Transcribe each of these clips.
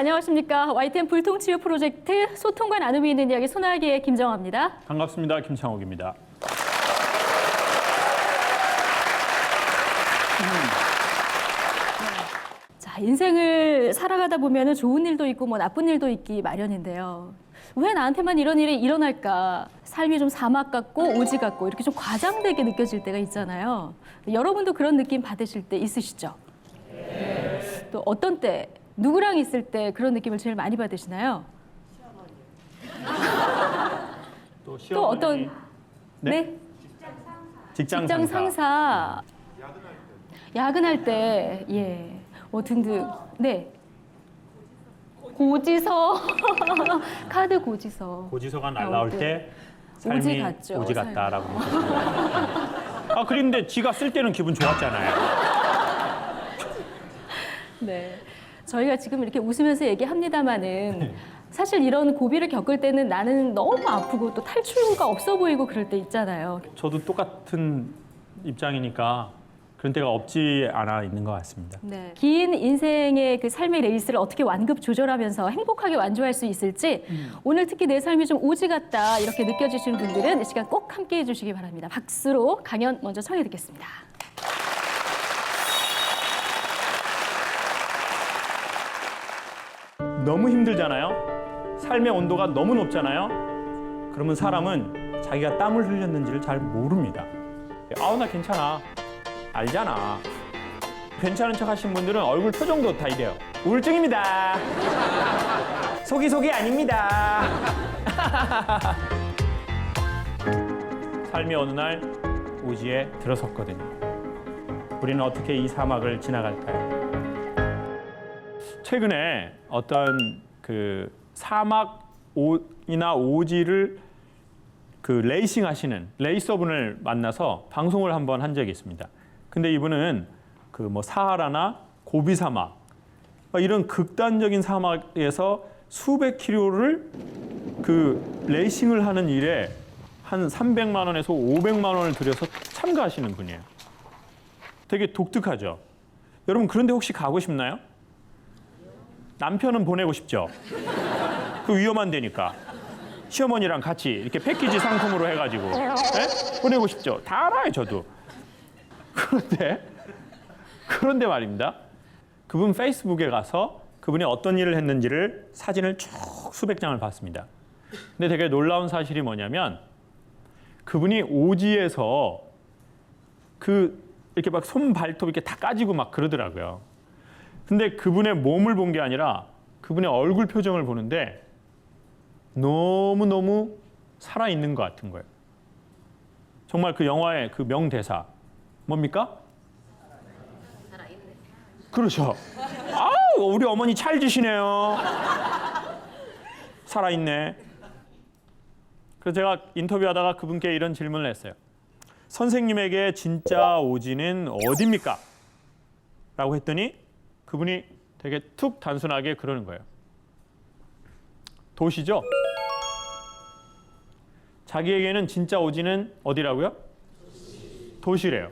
안녕하십니까. YTN 불통치유 프로젝트 소통과 나눔이 있는 이야기 소나기의 김정아입니다. 반갑습니다. 김창옥입니다. 자, 인생을 살아가다 보면 좋은 일도 있고 뭐 나쁜 일도 있기 마련인데요. 왜 나한테만 이런 일이 일어날까? 삶이 좀 사막 같고 오지 같고 이렇게 좀 과장되게 느껴질 때가 있잖아요. 여러분도 그런 느낌 받으실 때 있으시죠? 네. 또 어떤 때, 누구랑 있을 때 그런 느낌을 제일 많이 받으시나요? 또 어떤 네? 직장 상사. 야근할 때, 예. 뭐 등등. 네. 고지서. 카드 고지서. 고지서가 날라올 때 오지 삶이 같죠, 오지 같다라고. 아, 그런데 지가 쓸 때는 기분 좋았잖아요. 네. 저희가 지금 이렇게 웃으면서 얘기합니다마는 사실 이런 고비를 겪을 때는 나는 너무 아프고 또 탈출구가 없어 보이고 그럴 때 있잖아요. 저도 똑같은 입장이니까 그런 때가 없지 않아 있는 것 같습니다. 네. 긴 인생의 그 삶의 레이스를 어떻게 완급 조절하면서 행복하게 완주할 수 있을지 오늘 특히 내 삶이 좀 오지 같다 이렇게 느껴지시는 분들은 이 시간 꼭 함께해 주시기 바랍니다. 박수로 강연 먼저 청해 듣겠습니다. 너무 힘들잖아요. 삶의 온도가 너무 높잖아요. 그러면 사람은 자기가 땀을 흘렸는지를 잘 모릅니다. 아우, 나 괜찮아. 알잖아. 괜찮은 척 하신 분들은 얼굴 표정도 다 이래요. 우울증입니다. 속이 아닙니다. 삶이 어느 날 오지에 들어섰거든요. 우리는 어떻게 이 사막을 지나갈까요? 최근에 어떤 그 사막이나 오지를 그 레이싱 하시는 레이서분을 만나서 방송을 한번 한 적이 있습니다. 근데 이분은 그 뭐 사하라나 고비 사막 이런 극단적인 사막에서 수백 킬로를 그 레이싱을 하는 일에 한 300만 원에서 500만 원을 들여서 참가하시는 분이에요. 되게 독특하죠. 여러분 그런데 혹시 가고 싶나요? 남편은 보내고 싶죠. 그 위험한 데니까. 시어머니랑 같이 이렇게 패키지 상품으로 해가지고 네? 보내고 싶죠. 다 알아요, 저도. 그런데 말입니다. 그분 페이스북에 가서 그분이 어떤 일을 했는지를 사진을 쭉 수백 장을 봤습니다. 근데 되게 놀라운 사실이 뭐냐면 그분이 오지에서 그 이렇게 막 손 발톱 이렇게 다 까지고 막 그러더라고요. 근데 그분의 몸을 본 게 아니라 그분의 얼굴 표정을 보는데 너무너무 살아있는 것 같은 거예요. 정말 그 영화의 그 명대사 뭡니까? 살아있네. 그렇죠. 아우, 우리 어머니 찰지시네요. 살아있네. 그래서 제가 인터뷰하다가 그분께 이런 질문을 했어요. 선생님에게 진짜 오지는 어디입니까? 라고 했더니 그분이 되게 툭 단순하게 그러는 거예요. 도시죠? 자기에게는 진짜 오지는 어디라고요? 도시래요.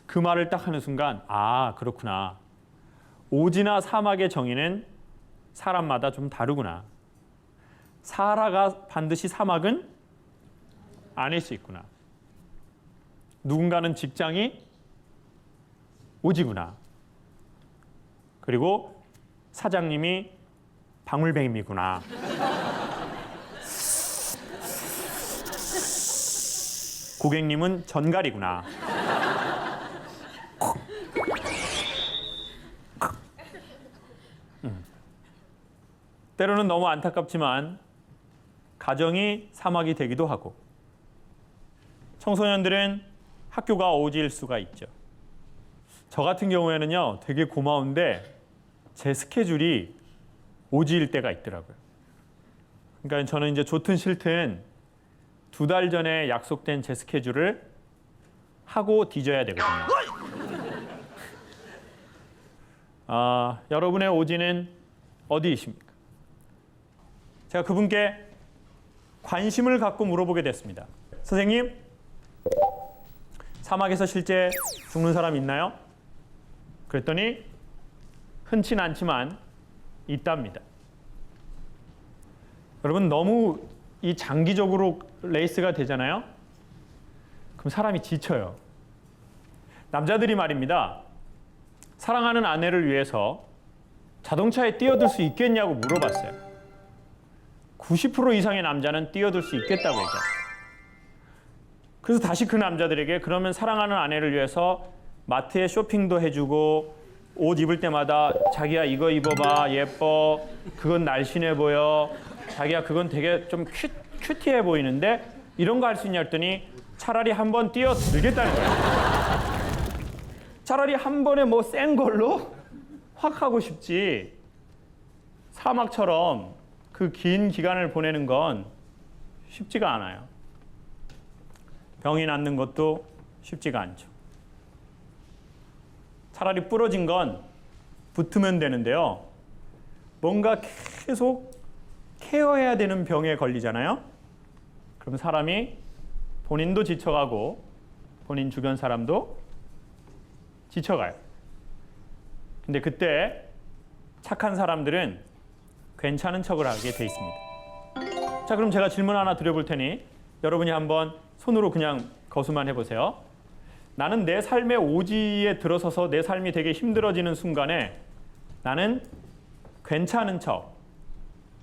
그 말을 딱 하는 순간 아, 그렇구나. 오지나 사막의 정의는 사람마다 좀 다르구나. 사하라가 반드시 사막은 아닐 수 있구나. 누군가는 직장이 오지구나. 그리고 사장님이 방울뱀이구나. 고객님은 전갈이구나. 때로는 너무 안타깝지만 가정이 사막이 되기도 하고 청소년들은 학교가 오지일 수가 있죠. 저 같은 경우에는요 되게 고마운데 제 스케줄이 오지일 때가 있더라고요. 그러니까 저는 이제 좋든 싫든 2달 전에 약속된 제 스케줄을 하고 뒤져야 되거든요. 여러분의 오지는 어디이십니까? 제가 그분께 관심을 갖고 물어보게 됐습니다. 선생님, 사막에서 실제 죽는 사람 있나요? 그랬더니 흔치는 않지만 있답니다. 여러분 너무 이 장기적으로 레이스가 되잖아요. 그럼 사람이 지쳐요. 남자들이 말입니다. 사랑하는 아내를 위해서 자동차에 뛰어들 수 있겠냐고 물어봤어요. 90% 이상의 남자는 뛰어들 수 있겠다고 얘기해요. 그래서 다시 그 남자들에게 그러면 사랑하는 아내를 위해서 마트에 쇼핑도 해주고 옷 입을 때마다 자기야 이거 입어봐 예뻐 그건 날씬해 보여 자기야 그건 되게 좀 큐티해 보이는데 이런 거 할 수 있냐 했더니 차라리 한번 뛰어들겠다는 거예요. 차라리 한 번에 뭐 센 걸로 확 하고 싶지 사막처럼 그 긴 기간을 보내는 건 쉽지가 않아요. 병이 낫는 것도 쉽지가 않죠. 차라리 부러진 건 붙으면 되는데요. 뭔가 계속 케어해야 되는 병에 걸리잖아요. 그럼 사람이 본인도 지쳐가고 본인 주변 사람도 지쳐가요. 근데 그때 착한 사람들은 괜찮은 척을 하게 돼 있습니다. 자, 그럼 제가 질문 하나 드려볼 테니 여러분이 한번 손으로 그냥 거수만 해보세요. 나는 내 삶의 오지에 들어서서 내 삶이 되게 힘들어지는 순간에 나는 괜찮은 척,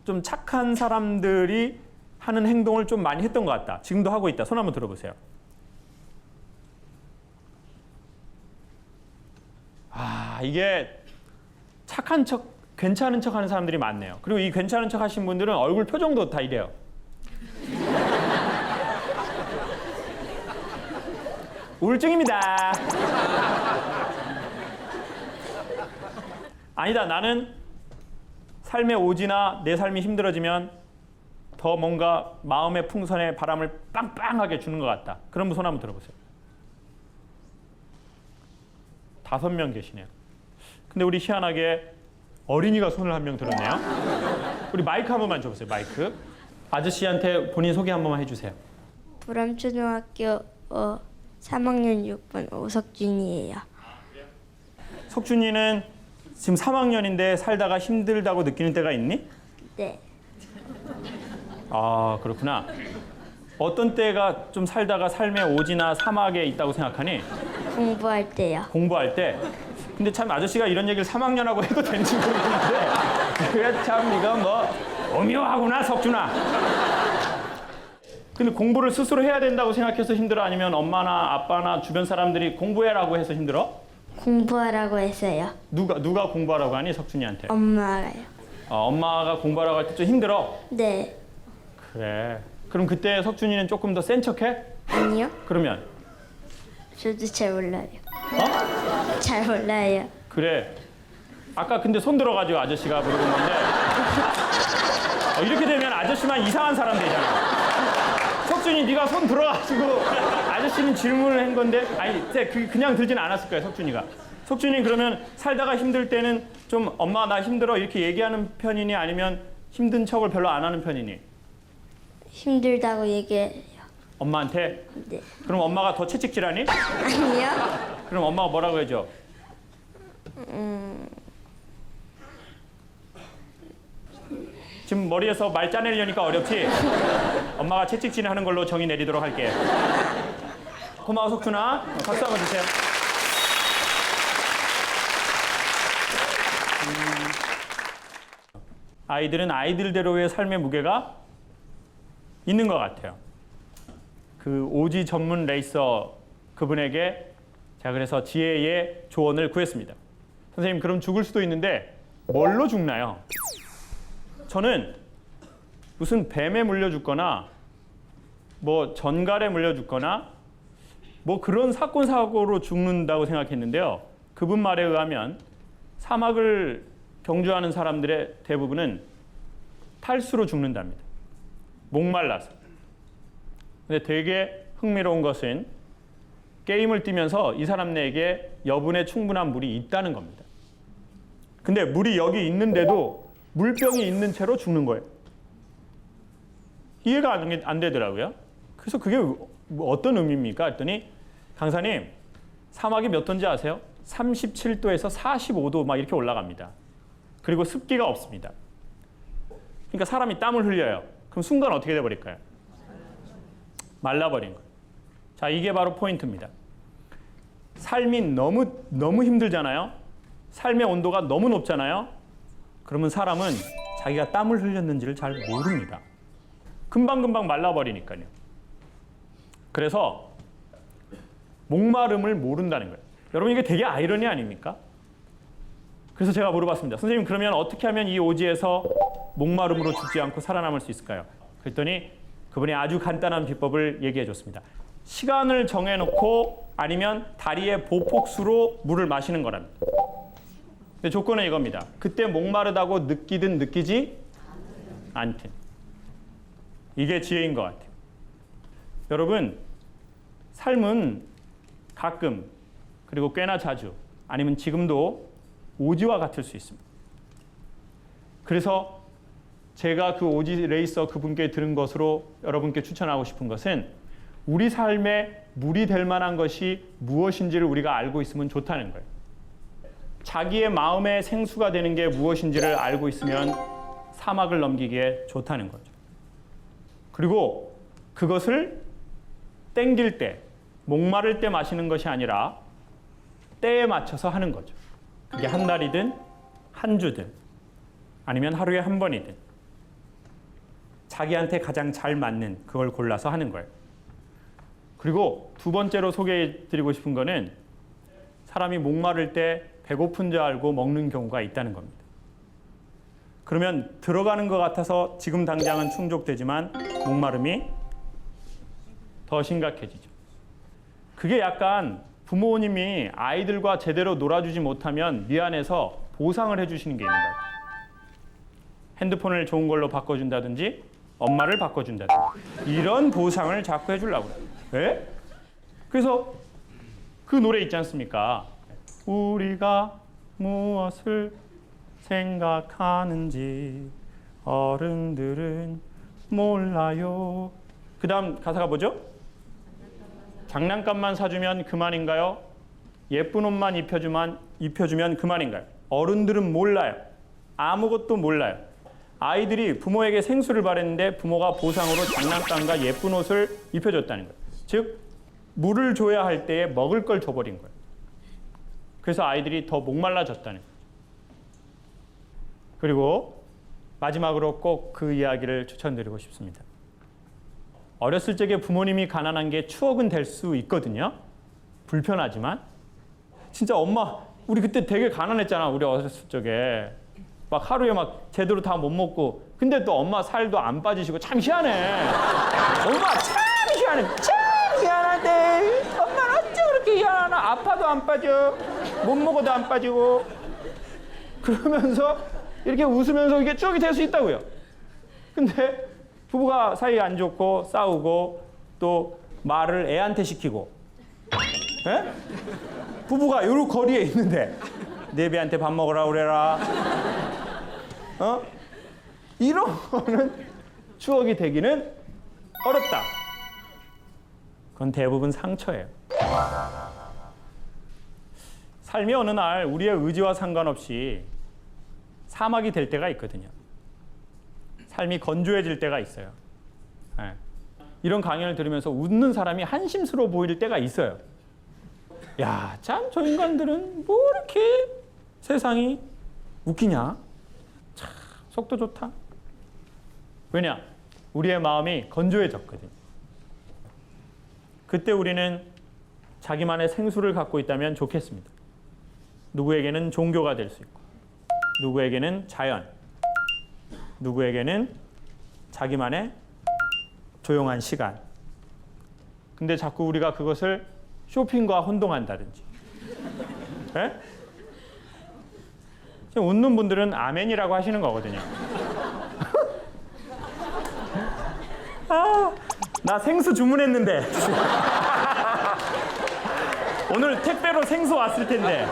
좀 착한 사람들이 하는 행동을 좀 많이 했던 것 같다. 지금도 하고 있다. 손 한번 들어보세요. 이게 착한 척, 괜찮은 척 하는 사람들이 많네요. 그리고 이 괜찮은 척 하신 분들은 얼굴 표정도 다 이래요. 우울증입니다. 아니다. 나는 삶의 오지나 내 삶이 힘들어지면 더 뭔가 마음의 풍선에 바람을 빵빵하게 주는 것 같다. 그런 분 손 한번 들어보세요. 5명 계시네요. 근데 우리 희한하게 어린이가 손을 한 명 들었네요. 우리 마이크 한 번만 줘보세요. 마이크. 아저씨한테 본인 소개 한 번만 해주세요. 보람초등학교 3학년 6반 오석준이에요. 석준이는 지금 3학년인데 살다가 힘들다고 느끼는 때가 있니? 네. 아, 그렇구나. 어떤 때가 좀 살다가 삶의 오지나 사막에 있다고 생각하니? 공부할 때요. 공부할 때. 근데 참 아저씨가 이런 얘기를 3학년하고 해도 되는지 모르겠는데 그게 참 네가 뭐 오묘하구나 석준아. 근데 공부를 스스로 해야 된다고 생각해서 힘들어? 아니면 엄마나 아빠나 주변 사람들이 공부해라고 해서 힘들어? 공부하라고 했어요. 누가 공부하라고 하니 석준이한테? 엄마가요. 엄마가 공부하라고 할 때 좀 힘들어? 네. 그래. 그럼 그때 석준이는 조금 더 센 척해? 아니요. 그러면? 저도 잘 몰라요. 어? 잘 몰라요. 그래. 아까 근데 손 들어가지고 아저씨가 물어본 건데 이렇게 되면 아저씨만 이상한 사람 되잖아. 석준이 네가 손 들어가지고 아저씨는 질문을 한 건데 아니 그냥 들진 않았을 거야 석준이가. 석준이 그러면 살다가 힘들 때는 좀 엄마 나 힘들어 이렇게 얘기하는 편이니 아니면 힘든 척을 별로 안 하는 편이니? 힘들다고 얘기해요. 엄마한테? 네. 그럼 엄마가 더 채찍질하니? 아니요. 그럼 엄마가 뭐라고 해줘? 지금 머리에서 말 짜내려니까 어렵지? 엄마가 채찍질 하는 걸로 정의 내리도록 할게. 고마워 석준아. 박수 한번 주세요. 아이들은 아이들대로의 삶의 무게가 있는 것 같아요. 그 오지 전문 레이서 그분에게 제가 그래서 지혜의 조언을 구했습니다. 선생님 그럼 죽을 수도 있는데 뭘로 죽나요? 저는 무슨 뱀에 물려 죽거나 뭐 전갈에 물려 죽거나 뭐 그런 사건 사고로 죽는다고 생각했는데요. 그분 말에 의하면 사막을 경주하는 사람들의 대부분은 탈수로 죽는답니다. 목말라서. 근데 되게 흥미로운 것은 게임을 뛰면서 이 사람에게 여분의 충분한 물이 있다는 겁니다. 근데 물이 여기 있는데도 물병이 있는 채로 죽는 거예요. 이해가 안 되더라고요. 그래서 그게 어떤 의미입니까? 했더니 강사님 사막이 몇 도인지 아세요? 37도에서 45도 막 이렇게 올라갑니다. 그리고 습기가 없습니다. 그러니까 사람이 땀을 흘려요. 그럼 순간 어떻게 돼버릴까요? 말라버린 거예요. 자, 이게 바로 포인트입니다. 삶이 너무 힘들잖아요. 삶의 온도가 너무 높잖아요. 그러면 사람은 자기가 땀을 흘렸는지를 잘 모릅니다. 금방금방 말라버리니까요. 그래서 목마름을 모른다는 거예요. 여러분, 이게 되게 아이러니 아닙니까? 그래서 제가 물어봤습니다. 선생님, 그러면 어떻게 하면 이 오지에서 목마름으로 죽지 않고 살아남을 수 있을까요? 그랬더니 그분이 아주 간단한 비법을 얘기해 줬습니다. 시간을 정해놓고 아니면 다리의 보폭수로 물을 마시는 거랍니다. 근데 조건은 이겁니다. 그때 목마르다고 느끼든 느끼지 않든. 이게 지혜인 것 같아요. 여러분, 삶은 가끔, 그리고 꽤나 자주, 아니면 지금도 오지와 같을 수 있습니다. 그래서 제가 그 오지 레이서 그분께 들은 것으로 여러분께 추천하고 싶은 것은 우리 삶에 물이 될 만한 것이 무엇인지를 우리가 알고 있으면 좋다는 거예요. 자기의 마음의 생수가 되는 게 무엇인지를 알고 있으면 사막을 넘기기에 좋다는 거죠. 그리고 그것을 땡길 때, 목마를 때 마시는 것이 아니라 때에 맞춰서 하는 거죠. 그게 한 달이든 한 주든 아니면 하루에 한 번이든 자기한테 가장 잘 맞는 그걸 골라서 하는 거예요. 그리고 두 번째로 소개해드리고 싶은 거는 사람이 목마를 때 배고픈 줄 알고 먹는 경우가 있다는 겁니다. 그러면 들어가는 것 같아서 지금 당장은 충족되지만 목마름이 더 심각해지죠. 그게 약간 부모님이 아이들과 제대로 놀아주지 못하면 미안해서 보상을 해주시는 게 있는 거예요. 핸드폰을 좋은 걸로 바꿔준다든지 엄마를 바꿔준다든지 이런 보상을 자꾸 해주려고 그래요. 왜? 그래서 그 노래 있지 않습니까? 우리가 무엇을 생각하는지 어른들은 몰라요. 그 다음 가사가 뭐죠? 장난감만 사주면 그만인가요? 예쁜 옷만 입혀주면 그만인가요? 어른들은 몰라요. 아무것도 몰라요. 아이들이 부모에게 생수를 바랬는데 부모가 보상으로 장난감과 예쁜 옷을 입혀줬다는 거예요. 즉, 물을 줘야 할 때에 먹을 걸 줘버린 거예요. 그래서 아이들이 더 목말라졌다는 거예요. 그리고 마지막으로 꼭 그 이야기를 추천드리고 싶습니다. 어렸을 적에 부모님이 가난한 게 추억은 될 수 있거든요. 불편하지만. 진짜 엄마, 우리 그때 되게 가난했잖아. 우리 어렸을 적에. 막 하루에 막 제대로 다 못 먹고. 근데 또 엄마 살도 안 빠지시고 참 희한해. 엄마 참 희한해. 참 희한한데. 엄마는 어째 그렇게 희한하나. 아파도 안 빠져. 못 먹어도 안 빠지고. 그러면서 이렇게 웃으면서 이게 추억이 될 수 있다고요. 근데 부부가 사이 안 좋고 싸우고 또 말을 애한테 시키고, 에? 부부가 요 거리에 있는데 내 배한테 밥 먹으라 그래라. 이런 거는 추억이 되기는 어렵다. 그건 대부분 상처예요. 삶이 어느 날 우리의 의지와 상관없이 사막이 될 때가 있거든요. 삶이 건조해질 때가 있어요. 네. 이런 강연을 들으면서 웃는 사람이 한심스러워 보일 때가 있어요. 야, 참 저 인간들은 뭐 이렇게 세상이 웃기냐? 참 속도 좋다. 왜냐? 우리의 마음이 건조해졌거든요. 그때 우리는 자기만의 생수를 갖고 있다면 좋겠습니다. 누구에게는 종교가 될 수 있고, 누구에게는 자연, 누구에게는 자기만의 조용한 시간. 근데 자꾸 우리가 그것을 쇼핑과 혼동한다든지. 네? 지금 웃는 분들은 아멘이라고 하시는 거거든요. 아, 나 생수 주문했는데. 오늘 택배로 생수 왔을 텐데.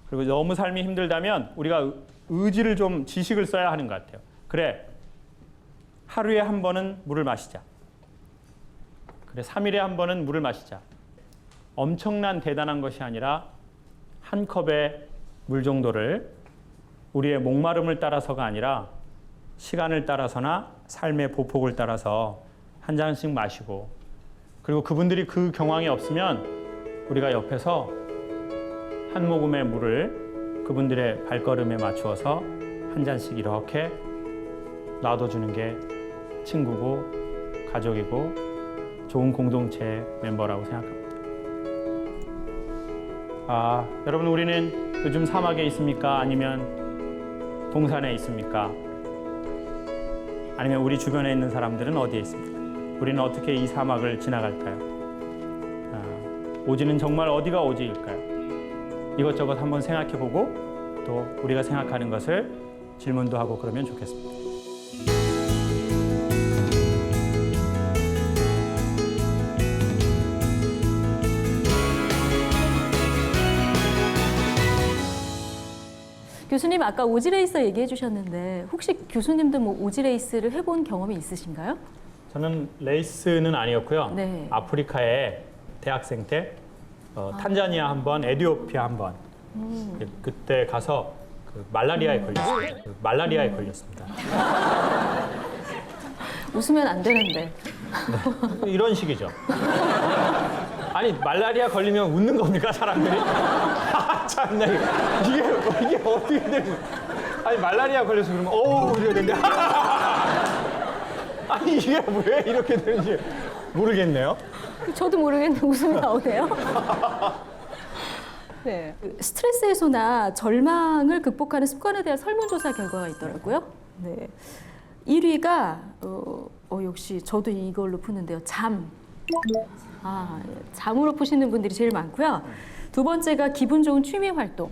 그리고 너무 삶이 힘들다면 우리가 의지를 좀 지식을 써야 하는 것 같아요. 그래, 하루에 한 번은 물을 마시자. 그래, 3일에 한 번은 물을 마시자. 엄청난 대단한 것이 아니라 한 컵의 물 정도를 우리의 목마름을 따라서가 아니라 시간을 따라서나 삶의 보폭을 따라서 한 잔씩 마시고, 그리고 그분들이 그 경황이 없으면 우리가 옆에서 한 모금의 물을 그분들의 발걸음에 맞추어서 한 잔씩 이렇게 놔둬주는 게 친구고 가족이고 좋은 공동체 멤버라고 생각합니다. 여러분, 우리는 요즘 사막에 있습니까? 아니면 동산에 있습니까? 아니면 우리 주변에 있는 사람들은 어디에 있습니까? 우리는 어떻게 이 사막을 지나갈까요? 오지는 정말 어디가 오지일까요? 이것저것 한번 생각해보고 또 우리가 생각하는 것을 질문도 하고 그러면 좋겠습니다. 교수님 아까 오지레이서 얘기해 주셨는데 혹시 교수님도 뭐 오지레이스를 해본 경험이 있으신가요? 저는 레이스는 아니었고요. 네. 아프리카에 대학생 때 탄자니아 한 번, 에티오피아 한 번. 그때 가서 말라리아에 걸렸습니다. 웃으면 안 되는데. 이런 식이죠. 아니, 말라리아 걸리면 웃는 겁니까, 사람들이? 참나, 이게 어떻게 되는 거야? 아니, 말라리아 걸려서 그러면 이래야 되는데. 아니, 이게 왜 이렇게 되는지 모르겠네요. 저도 모르겠는데 웃음이 나오네요. 네. 스트레스 해소나 절망을 극복하는 습관에 대한 설문조사 결과가 있더라고요. 네. 1위가 역시 저도 이걸로 푸는데요. 잠으로 푸시는 분들이 제일 많고요. 두 번째가 기분 좋은 취미 활동.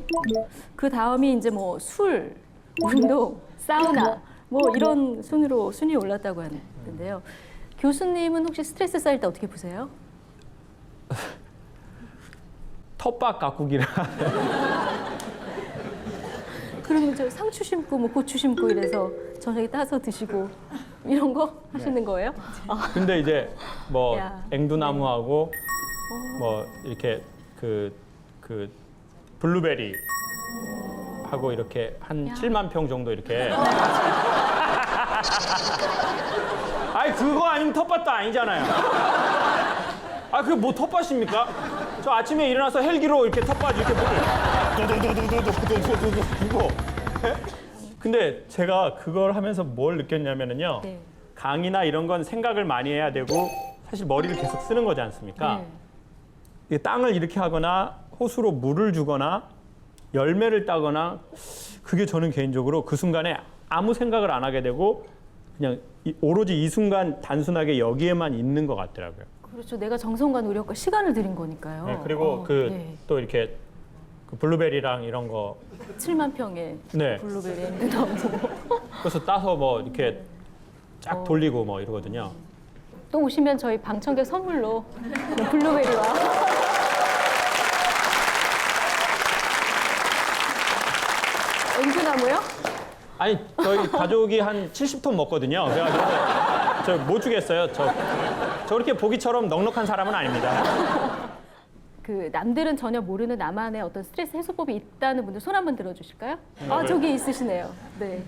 그 다음이 이제 뭐 술, 운동, 사우나 뭐 이런 순위로 순위에 올랐다고 하는데요. 교수님은 혹시 스트레스 쌓일 때 어떻게 푸세요? 텃밭 가꾸기라. 그러면 저 상추 심고 뭐 고추 심고 이래서 저녁에 따서 드시고 이런 거 하시는 거예요? 근데 이제 뭐 야. 앵두나무하고 뭐 이렇게 그 블루베리 하고 이렇게 한 7만 평 정도 이렇게. 아니, 그거 아니면 텃밭도 아니잖아요. 그게 뭐 텃밭입니까? 저 아침에 일어나서 헬기로 이렇게 텃밭 이렇게 도도도도도도도도도도 부고. 근데 제가 그걸 하면서 뭘 느꼈냐면은요. 네. 강의나 이런 건 생각을 많이 해야 되고 사실 머리를 계속 쓰는 거지 않습니까? 네. 이게 땅을 이렇게 하거나 호수로 물을 주거나 열매를 따거나, 그게 저는 개인적으로 그 순간에 아무 생각을 안 하게 되고 그냥 오로지 이 순간 단순하게 여기에만 있는 것 같더라고요. 그렇죠. 내가 정성과 노력과 시간을 들인 거니까요. 네, 그리고 네. 또 이렇게 그 블루베리랑 이런 거 7만 평의 네. 블루베리 앵두나무. 그래서 따서 뭐 이렇게 쫙 돌리고 뭐 이러거든요. 또 오시면 저희 방청객 선물로 블루베리와 앵두나무요? 아니, 저희 가족이 한 70톤 먹거든요. 그래가지고 저 못 주겠어요. 저렇게 보기처럼 넉넉한 사람은 아닙니다. 그 남들은 전혀 모르는 나만의 어떤 스트레스 해소법이 있다는 분들 손 한번 들어주실까요? 저기 있으시네요. 네.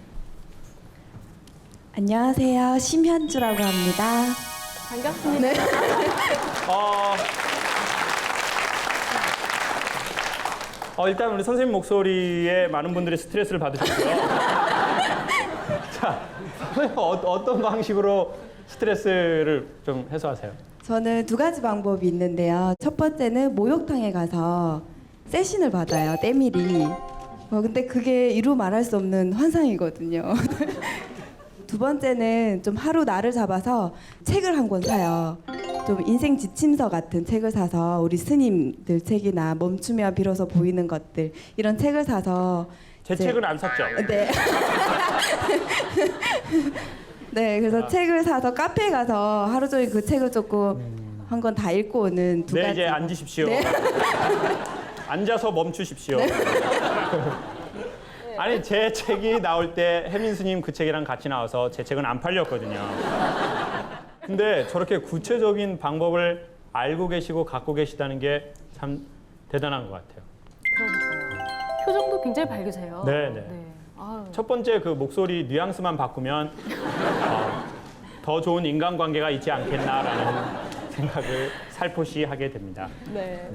안녕하세요. 심현주라고 합니다. 반갑습니다. 네. 일단 우리 선생님 목소리에 많은 분들이 스트레스를 받으셨고요. 자, 선생님 어떤 방식으로 스트레스를 좀 해소하세요? 저는 두 가지 방법이 있는데요. 첫 번째는 목욕탕에 가서 세신을 받아요. 때밀이. 근데 그게 이루 말할 수 없는 환상이거든요. 두 번째는 좀 하루 날을 잡아서 책을 한 권 사요. 좀 인생 지침서 같은 책을 사서 우리 스님들 책이나 멈추면 비로소 보이는 것들 이런 책을 사서 제 이제- 책은 안 샀죠? 네. 네, 그래서 책을 사서 카페에 가서 하루 종일 그 책을 조금 한 권 다 읽고 오는 두 네, 가지. 이제 앉으십시오. 네. 앉아서 멈추십시오. 아니, 제 책이 나올 때 혜민 스님 그 책이랑 같이 나와서 제 책은 안 팔렸거든요. 근데 저렇게 구체적인 방법을 알고 계시고 갖고 계시다는 게 참 대단한 것 같아요. 그러니까요. 목소리도 굉장히 밝으세요. 네, 네. 아유. 첫 번째 그 목소리 뉘앙스만 바꾸면 더 좋은 인간관계가 있지 않겠나라는 생각을 살포시 하게 됩니다. 네.